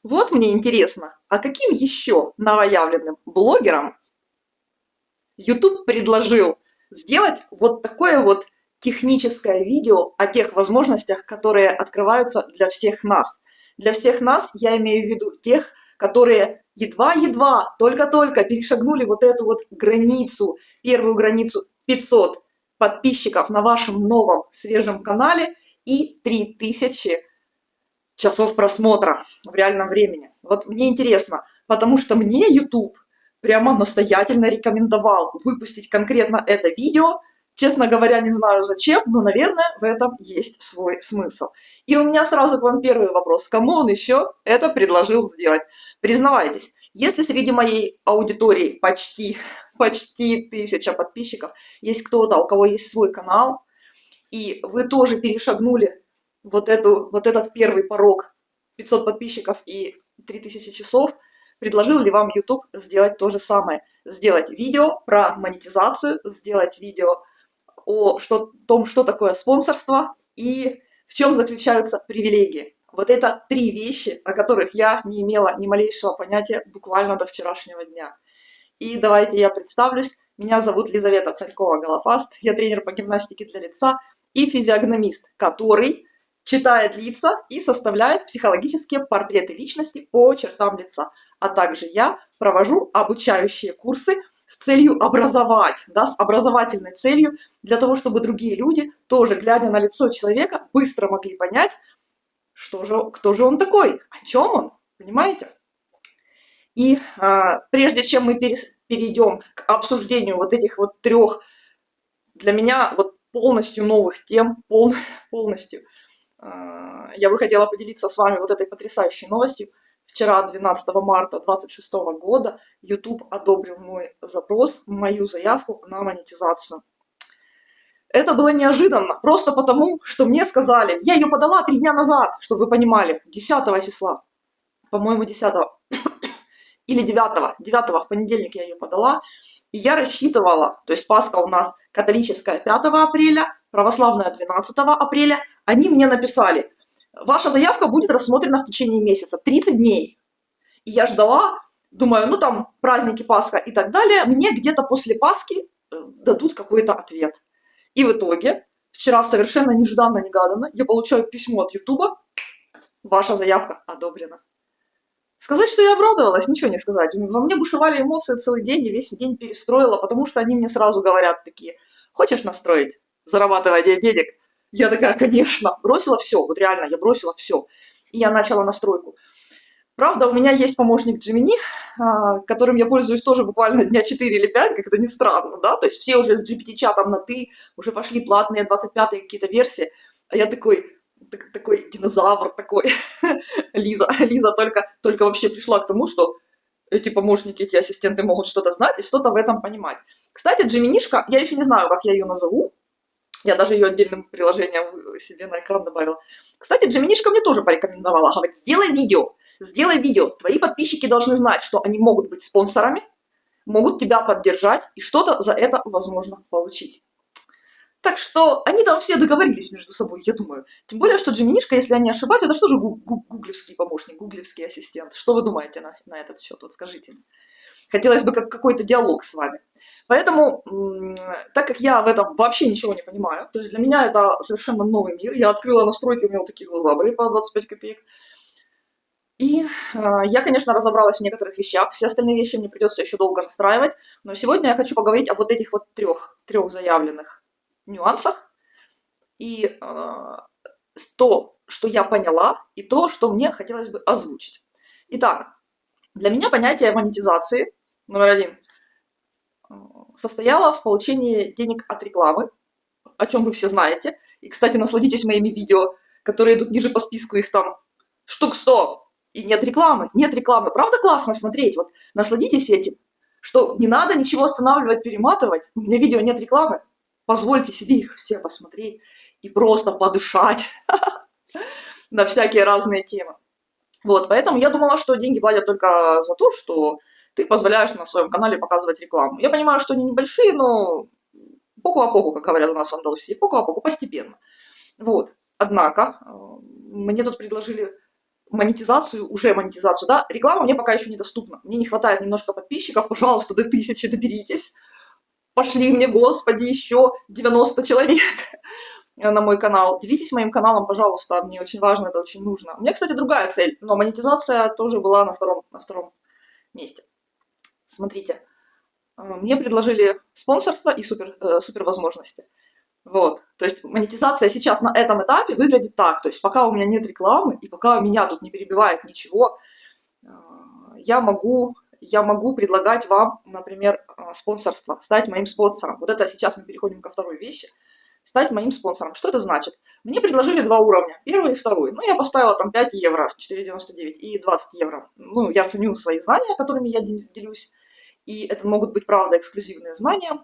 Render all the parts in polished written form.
Вот мне интересно, а каким еще новоявленным блогерам YouTube предложил сделать вот такое вот техническое видео о тех возможностях, которые открываются для всех нас. Для всех нас я имею в виду тех, которые едва-едва, только-только перешагнули вот эту вот границу, первую границу 500 подписчиков на вашем новом свежем канале и 3000 часов просмотра в реальном времени. Вот мне интересно, потому что мне YouTube прямо настоятельно рекомендовал выпустить конкретно это видео. Честно говоря, не знаю зачем, но, наверное, в этом есть свой смысл. И у меня сразу к вам первый вопрос. Кому он еще это предложил сделать? Признавайтесь, если среди моей аудитории почти 1000 подписчиков есть кто-то, у кого есть свой канал, и вы тоже перешагнули вот этот первый порог 500 подписчиков и 3000 часов, предложил ли вам YouTube сделать то же самое? Сделать видео про монетизацию, сделать видео о том, что такое спонсорство и в чем заключаются привилегии. Вот это 3 вещи, о которых я не имела ни малейшего понятия буквально до вчерашнего дня. И давайте я представлюсь. Меня зовут Лизавета Царькова-Голофаст. Я тренер по гимнастике для лица и физиогномист, который читает лица и составляет психологические портреты личности по чертам лица. А также я провожу обучающие курсы с целью образовать, да, с образовательной целью, для того, чтобы другие люди, тоже глядя на лицо человека, быстро могли понять, кто же он такой, о чем он, понимаете? И прежде чем мы перейдем к обсуждению вот этих вот 3 для меня вот полностью новых тем, полностью, я бы хотела поделиться с вами вот этой потрясающей новостью. Вчера, 12 марта 2026 года, YouTube одобрил мой запрос, мою заявку на монетизацию. Это было неожиданно, просто потому, что мне сказали, я ее подала 3 дня назад, чтобы вы понимали, 10 числа, по-моему, 10 или 9 в понедельник я ее подала, и я рассчитывала, то есть Пасха у нас католическая 5 апреля, православная 12 апреля, они мне написали, ваша заявка будет рассмотрена в течение месяца, 30 дней. И я ждала, думаю, ну там праздники Пасха и так далее, мне где-то после Пасхи дадут какой-то ответ. И в итоге, вчера совершенно нежданно-негаданно, я получаю письмо от Ютуба, ваша заявка одобрена. Сказать, что я обрадовалась, ничего не сказать. Во мне бушевали эмоции целый день, и весь день перестроила, потому что они мне сразу говорят такие, хочешь настроить зарабатывание денег? Я такая, конечно, бросила все, вот реально, я бросила все. И я начала настройку. Правда, у меня есть помощник Gemini, которым я пользуюсь тоже буквально дня 4 или 5, как это ни странно, да, то есть все уже с GPT-чатом на «ты», уже пошли платные 25-е какие-то версии, а я такой динозавр такой. Лиза только вообще пришла к тому, что эти помощники, эти ассистенты могут что-то знать и что-то в этом понимать. Кстати, Джиминишка, я еще не знаю, как я ее назову, я даже ее отдельным приложением себе на экран добавила. Кстати, Джиминишка мне тоже порекомендовала, говорит, сделай видео, твои подписчики должны знать, что они могут быть спонсорами, могут тебя поддержать и что-то за это возможно получить. Так что они там все договорились между собой, я думаю. Тем более, что Джиминишка, если я не ошибаюсь, это же тоже гуглевский помощник, гуглевский ассистент. Что вы думаете на этот счет? Вот скажите. Хотелось бы какой-то диалог с вами. Поэтому, так как я в этом вообще ничего не понимаю, то есть для меня это совершенно новый мир. Я открыла настройки, у меня вот такие глаза были по 25 копеек. И я, конечно, разобралась в некоторых вещах. Все остальные вещи мне придется еще долго настраивать. Но сегодня я хочу поговорить об вот этих вот трех заявленных нюансах и то, что я поняла, и то, что мне хотелось бы озвучить. Итак, для меня понятие монетизации номер 1 состояло в получении денег от рекламы, о чем вы все знаете. И, кстати, насладитесь моими видео, которые идут ниже по списку, их там штук 100. И нет рекламы. Правда классно смотреть? Вот насладитесь этим, что не надо ничего останавливать, перематывать. У меня видео нет рекламы. Позвольте себе их все посмотреть и просто подышать на всякие разные темы. Вот, поэтому я думала, что деньги платят только за то, что ты позволяешь на своем канале показывать рекламу. Я понимаю, что они небольшие, но поку а поку, как говорят у нас в Андалусии, поку а поку, постепенно. Вот, однако, мне тут предложили монетизацию, да, реклама мне пока еще недоступна. Мне не хватает немножко подписчиков, пожалуйста, до 1000 доберитесь. Пошли мне, Господи, еще 90 человек на мой канал. Делитесь моим каналом, пожалуйста, мне очень важно, это очень нужно. У меня, кстати, другая цель, но монетизация тоже была на втором месте. Смотрите, мне предложили спонсорство и супер возможности. Вот, то есть монетизация сейчас на этом этапе выглядит так, то есть пока у меня нет рекламы и пока меня тут не перебивает ничего, я могу предлагать вам, например, спонсорство, стать моим спонсором. Вот это сейчас мы переходим ко второй вещи. Стать моим спонсором. Что это значит? Мне предложили два уровня, первый и второй. Ну, я поставила там 5 евро, 4,99 и 20 евро. Ну, я ценю свои знания, которыми я делюсь. И это могут быть, правда, эксклюзивные знания.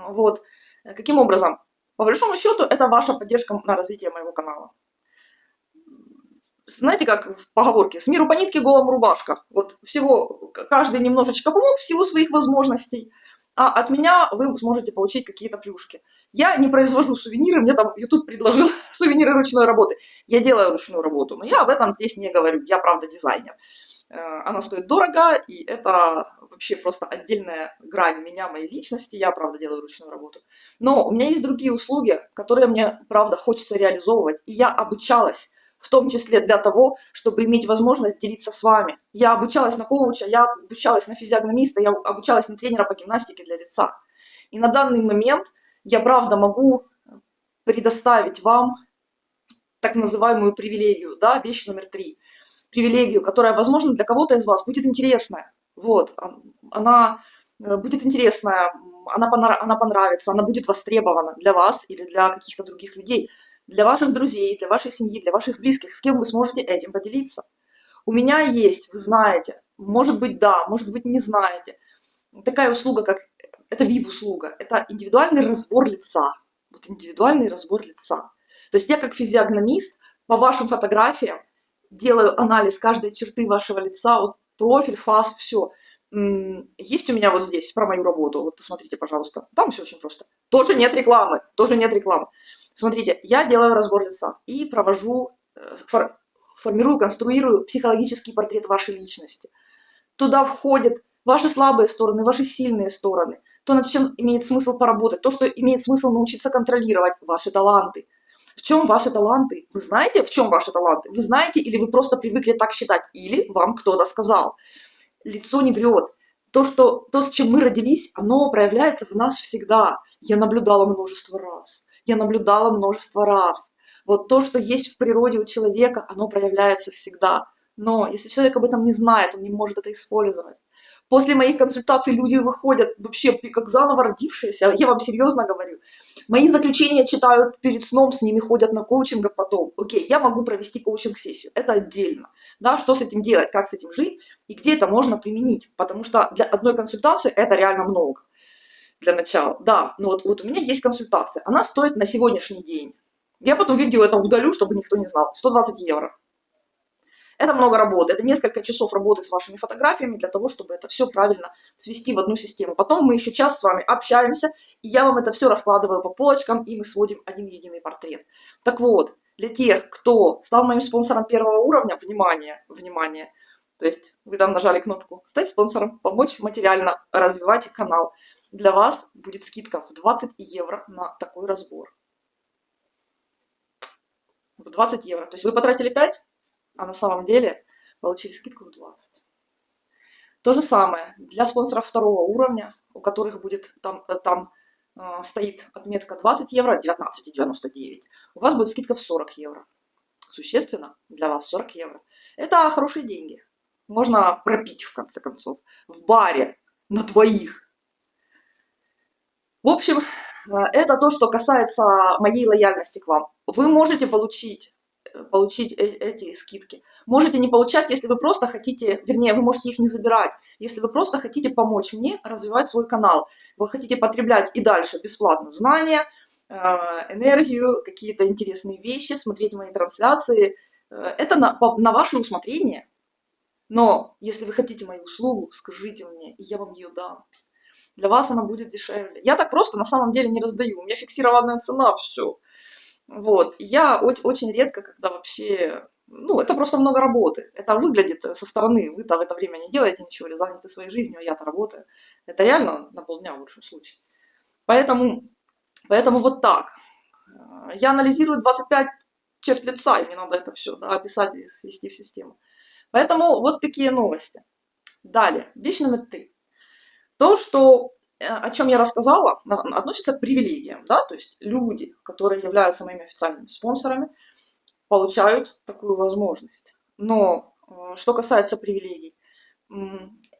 Вот. Каким образом? По большому счету, это ваша поддержка на развитие моего канала. Знаете, как в поговорке, с миру по нитке, голому рубашка. Вот всего, каждый немножечко помог в силу своих возможностей, а от меня вы сможете получить какие-то плюшки. Я не произвожу сувениры, мне там YouTube предложил сувениры ручной работы. Я делаю ручную работу, но я об этом здесь не говорю, я, правда, дизайнер. Она стоит дорого, и это вообще просто отдельная грань меня, моей личности, я, правда, делаю ручную работу. Но у меня есть другие услуги, которые мне, правда, хочется реализовывать, и я обучалась, в том числе для того, чтобы иметь возможность делиться с вами. Я обучалась на коуча, я обучалась на физиогномиста, я обучалась на тренера по гимнастике для лица. И на данный момент я, правда, могу предоставить вам так называемую привилегию, да, вещь номер 3. Привилегию, которая, возможно, для кого-то из вас будет интересная. Вот, она будет интересная, она понравится, она будет востребована для вас или для каких-то других людей, для ваших друзей, для вашей семьи, для ваших близких, с кем вы сможете этим поделиться. У меня есть, вы знаете, может быть, да, может быть, не знаете, такая услуга, как, это VIP-услуга, это индивидуальный разбор лица. Вот индивидуальный разбор лица. То есть я как физиогномист по вашим фотографиям делаю анализ каждой черты вашего лица, вот профиль, фас, все. Есть у меня вот здесь про мою работу, вот посмотрите, пожалуйста, там все очень просто. Тоже нет рекламы, тоже нет рекламы. Смотрите, я делаю разбор лица и провожу, формирую, конструирую психологический портрет вашей личности. Туда входят ваши слабые стороны, ваши сильные стороны, то, над чем имеет смысл поработать, то, что имеет смысл научиться контролировать, ваши таланты. В чем ваши таланты? Вы знаете, в чем ваши таланты? Вы знаете, или вы просто привыкли так считать, или вам кто-то сказал. Лицо не врет. То, с чем мы родились, оно проявляется в нас всегда. Я наблюдала множество раз. Вот то, что есть в природе у человека, оно проявляется всегда. Но если человек об этом не знает, он не может это использовать. После моих консультаций люди выходят вообще как заново родившиеся, я вам серьезно говорю. Мои заключения читают перед сном, с ними ходят на коучинг, а потом. Окей, я могу провести коучинг-сессию, это отдельно. Да, что с этим делать, как с этим жить и где это можно применить. Потому что для одной консультации это реально много. Для начала, да, но вот у меня есть консультация, она стоит на сегодняшний день. Я потом видео это удалю, чтобы никто не знал, 120 евро. Это много работы, это несколько часов работы с вашими фотографиями для того, чтобы это все правильно свести в одну систему. Потом мы еще час с вами общаемся, и я вам это все раскладываю по полочкам, и мы сводим один единый портрет. Так вот, для тех, кто стал моим спонсором первого уровня, внимание, то есть вы там нажали кнопку «Стать спонсором», «Помочь материально развивать канал», для вас будет скидка в 20 евро на такой разбор. В 20 евро. То есть вы потратили 5, а на самом деле получили скидку в 20. То же самое для спонсоров второго уровня, у которых будет там стоит отметка 20 евро, 19,99. У вас будет скидка в 40 евро. Существенно для вас 40 евро. Это хорошие деньги. Можно пропить, в конце концов, в баре на двоих. В общем, это то, что касается моей лояльности к вам. Вы можете получить эти скидки. Можете не получать, если вы просто хотите, вернее, вы можете их не забирать, если вы просто хотите помочь мне развивать свой канал. Вы хотите потреблять и дальше бесплатно знания, энергию, какие-то интересные вещи, смотреть мои трансляции. Это на ваше усмотрение. Но если вы хотите мою услугу, скажите мне, и я вам ее дам. Для вас она будет дешевле. Я так просто на самом деле не раздаю. У меня фиксированная цена, все. Вот. Я очень редко, когда вообще ну, это просто много работы. Это выглядит со стороны. Вы-то в это время не делаете ничего, или заняты своей жизнью, а я-то работаю. Это реально на полдня в лучшем случае. Поэтому, поэтому вот так. Я анализирую 25 черт лица, и мне надо это все, да, описать и свести в систему. Поэтому вот такие новости. Далее, вещь номер 3. То, что, о чем я рассказала, относится к привилегиям, да, то есть люди, которые являются моими официальными спонсорами, получают такую возможность. Но что касается привилегий,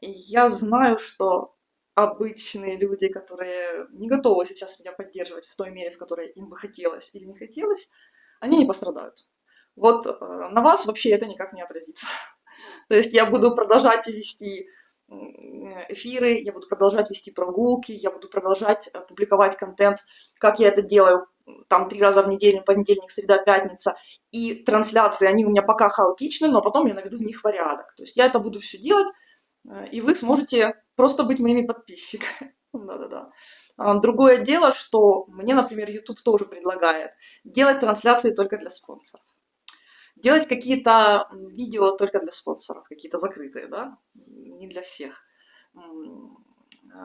я знаю, что обычные люди, которые не готовы сейчас меня поддерживать в той мере, в которой им бы хотелось или не хотелось, они не пострадают. Вот на вас вообще это никак не отразится. То есть я буду продолжать вести эфиры, я буду продолжать вести прогулки, я буду продолжать публиковать контент, как я это делаю, там 3 раза в неделю, понедельник, среда, пятница. И трансляции, они у меня пока хаотичны, но потом я наведу в них порядок. То есть я это буду все делать, и вы сможете просто быть моими подписчиками. Да-да-да. Другое дело, что мне, например, YouTube тоже предлагает делать трансляции только для спонсоров. Делать какие-то видео только для спонсоров, какие-то закрытые, да, не для всех.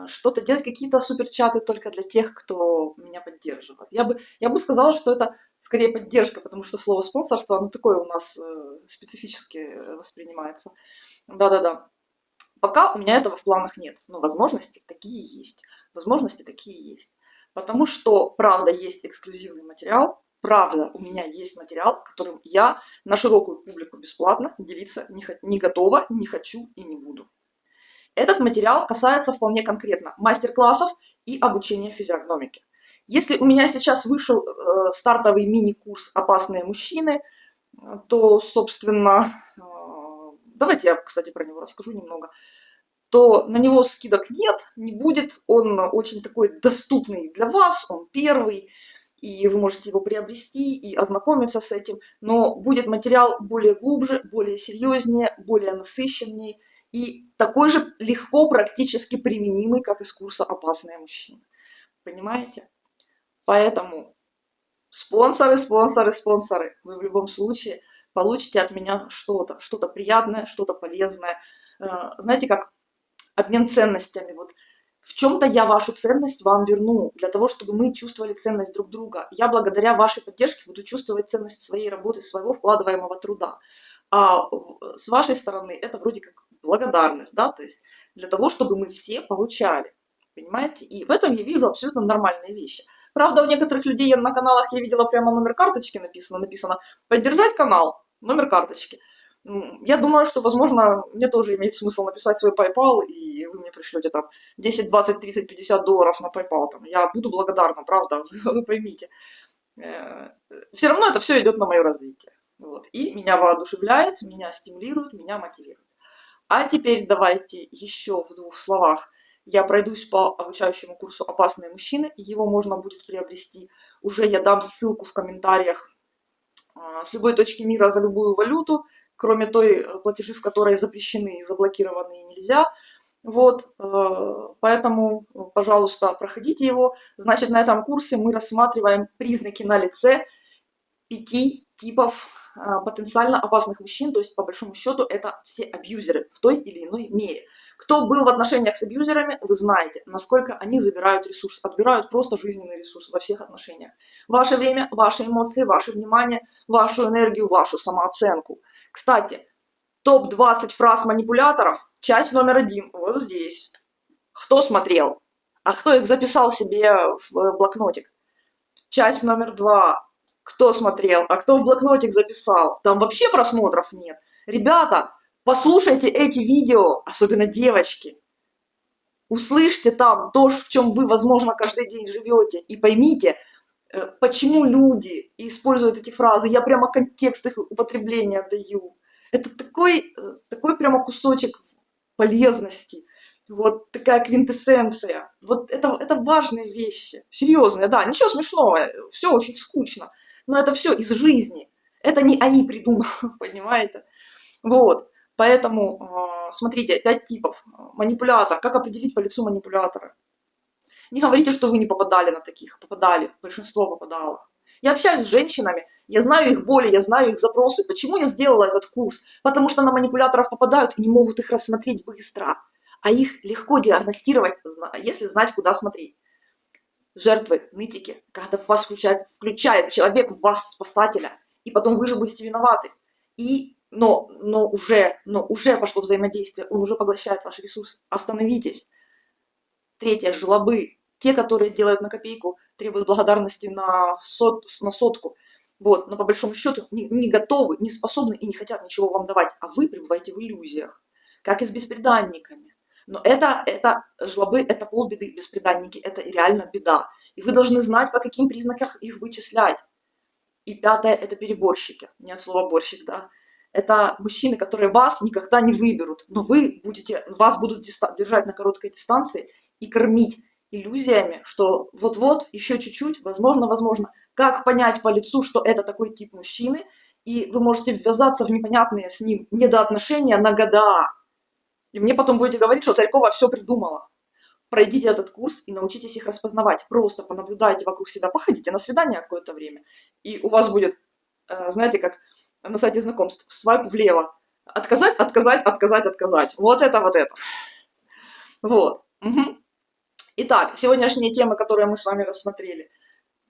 Что-то делать, какие-то суперчаты только для тех, кто меня поддерживает. Я бы сказала, что это скорее поддержка, потому что слово спонсорство, оно такое у нас специфически воспринимается. Да-да-да. Пока у меня этого в планах нет, но возможности такие есть. Возможности такие есть. Потому что, правда, есть эксклюзивный материал, правда, у меня есть материал, которым я на широкую публику бесплатно делиться не готова, не хочу и не буду. Этот материал касается вполне конкретно мастер-классов и обучения физиогномике. Если у меня сейчас вышел стартовый мини-курс «Опасные мужчины», то, собственно, давайте я, кстати, про него расскажу немного, то на него скидок нет, не будет, он очень такой доступный для вас, он первый, и вы можете его приобрести и ознакомиться с этим, но будет материал более глубже, более серьезнее, более насыщеннее и такой же легко практически применимый, как из курса «Опасные мужчины». Понимаете? Поэтому спонсоры, спонсоры, спонсоры, вы в любом случае получите от меня что-то, что-то приятное, что-то полезное. Знаете, как обмен ценностями. Вот в чем-то я вашу ценность вам верну, для того, чтобы мы чувствовали ценность друг друга. Я благодаря вашей поддержке буду чувствовать ценность своей работы, своего вкладываемого труда. А с вашей стороны это вроде как благодарность, да, то есть для того, чтобы мы все получали. Понимаете? И в этом я вижу абсолютно нормальные вещи. Правда, у некоторых людей на каналах я видела прямо номер карточки написано «Поддержать канал», номер карточки. Я думаю, что, возможно, мне тоже имеет смысл написать свой PayPal, и вы мне пришлете там 10, 20, 30, 50 долларов на PayPal. Там. Я буду благодарна, правда, вы поймите. Все равно это все идет на мое развитие. Вот. И меня воодушевляет, меня стимулирует, меня мотивирует. А теперь давайте еще в 2 словах я пройдусь по обучающему курсу «Опасные мужчины». Его можно будет приобрести. Уже я дам ссылку в комментариях с любой точки мира за любую валюту, кроме той платежи, в которой запрещены, заблокированы и нельзя. Вот, поэтому, пожалуйста, проходите его. Значит, на этом курсе мы рассматриваем признаки на лице 5 типов потенциально опасных мужчин, то есть, по большому счету, это все абьюзеры в той или иной мере. Кто был в отношениях с абьюзерами, вы знаете, насколько они забирают ресурс, отбирают просто жизненный ресурс во всех отношениях. Ваше время, ваши эмоции, ваше внимание, вашу энергию, вашу самооценку. Кстати, топ-20 фраз манипуляторов, часть номер 1, вот здесь. Кто смотрел? А кто их записал себе в блокнотик? Часть номер 2. Кто смотрел, а кто в блокнотик записал? Там вообще просмотров нет. Ребята, послушайте эти видео, особенно девочки. Услышьте там то, в чем вы, возможно, каждый день живете. И поймите, почему люди используют эти фразы. Я прямо контекст их употребления даю. Это такой прямо кусочек полезности. Вот такая квинтэссенция. Вот это важные вещи. Серьезные, да, ничего смешного. Все очень скучно. Но это все из жизни. Это не они придумали, понимаете? Вот. Поэтому, смотрите, 5 типов. Манипулятор. Как определить по лицу манипулятора? Не говорите, что вы не попадали на таких. Попадали. Большинство попадало. Я общаюсь с женщинами, Я знаю их боли, я знаю их запросы. Почему я сделала этот курс? Потому что на манипуляторов попадают и не могут их рассмотреть быстро. А их легко диагностировать, если знать, куда смотреть. Жертвы, нытики, когда в вас включает человек в вас спасателя, и потом вы же будете виноваты. Но уже пошло взаимодействие, он уже поглощает ваш ресурс. Остановитесь. Третье, жлобы. Те, которые делают на копейку, требуют благодарности на сотку. Вот, но по большому счету не готовы, не способны и не хотят ничего вам давать, а вы пребываете в иллюзиях, как и с бесприданниками. Но это жлобы, это полбеды, бесприданники, это реально беда. И вы должны знать, по каким признакам их вычислять. И пятое, это переборщики, не от слова борщик, да. Это мужчины, которые вас никогда не выберут, но вас будут держать на короткой дистанции и кормить иллюзиями, что вот-вот, еще чуть-чуть, возможно. Как понять по лицу, что это такой тип мужчины, и вы можете ввязаться в непонятные с ним недоотношения на года. И мне потом будете говорить, что Царькова все придумала. Пройдите этот курс и научитесь их распознавать. Просто понаблюдайте вокруг себя, походите на свидание какое-то время, и у вас будет, знаете, как на сайте знакомств, свайп влево. Отказать. Вот это. Вот. Угу. Итак, сегодняшние темы, которые мы с вами рассмотрели.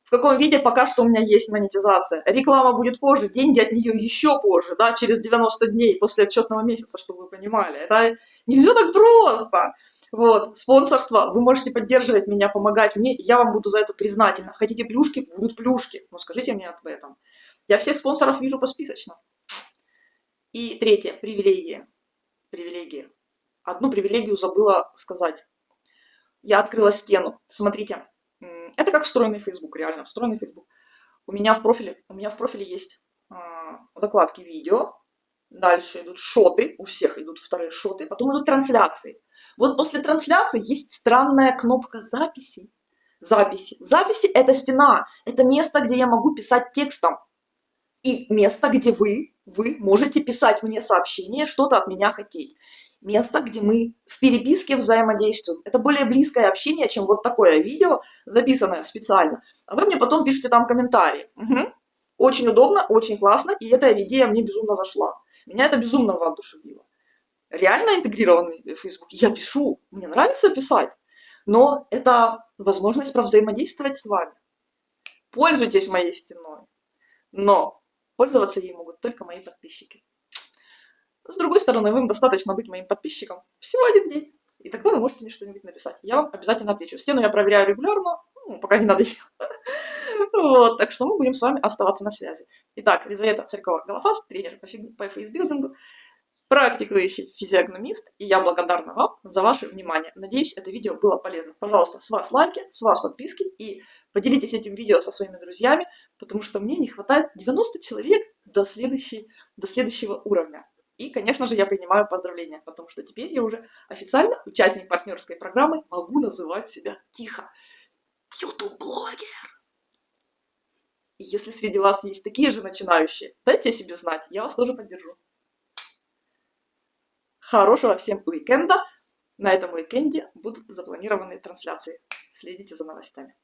В каком виде? Пока что у меня есть монетизация. Реклама будет позже, деньги от нее еще позже, да, через 90 дней после отчетного месяца, чтобы вы понимали. Это не все так просто. Вот, спонсорство, вы можете поддерживать меня, помогать мне, и я вам буду за это признательна. Хотите плюшки? Будут плюшки, но скажите мне об этом. Я всех спонсоров вижу посписочно. И третье, привилегии. Привилегии. Одну привилегию забыла сказать. Я открыла стену. Смотрите, это как встроенный Facebook, реально, встроенный Facebook. У меня в профиле есть закладки видео, дальше идут шоты, у всех идут вторые шоты, потом идут трансляции. Вот после трансляции есть странная кнопка записи. Записи это стена, это место, где я могу писать текстом. И место, где вы можете писать мне сообщение, что-то от меня хотеть. Место, где мы в переписке взаимодействуем. Это более близкое общение, чем вот такое видео, записанное специально. А вы мне потом пишете там комментарии. Угу. Очень удобно, очень классно, и эта идея мне безумно зашла. Меня это безумно воодушевило. Реально интегрированный Facebook. Я пишу, мне нравится писать, но это возможность провзаимодействовать с вами. Пользуйтесь моей стеной, но пользоваться ей могут только мои подписчики. С другой стороны, вам достаточно быть моим подписчиком всего один день, и тогда вы можете мне что-нибудь написать. Я вам обязательно отвечу. Стену я проверяю регулярно, пока не надо ее. Вот, так что мы будем с вами оставаться на связи. Итак, Лизавета Царькова-Голофаст, тренер по фейсбилдингу, практикующий физиогномист, и я благодарна вам за ваше внимание. Надеюсь, это видео было полезно. Пожалуйста, с вас лайки, с вас подписки, и поделитесь этим видео со своими друзьями, потому что мне не хватает 90 человек до следующего уровня. И, конечно же, я принимаю поздравления, потому что теперь я уже официально участник партнерской программы, могу называть себя тихо YouTube-блогер. И если среди вас есть такие же начинающие, дайте о себе знать, я вас тоже поддержу. Хорошего всем уикенда. На этом уикенде будут запланированы трансляции. Следите за новостями.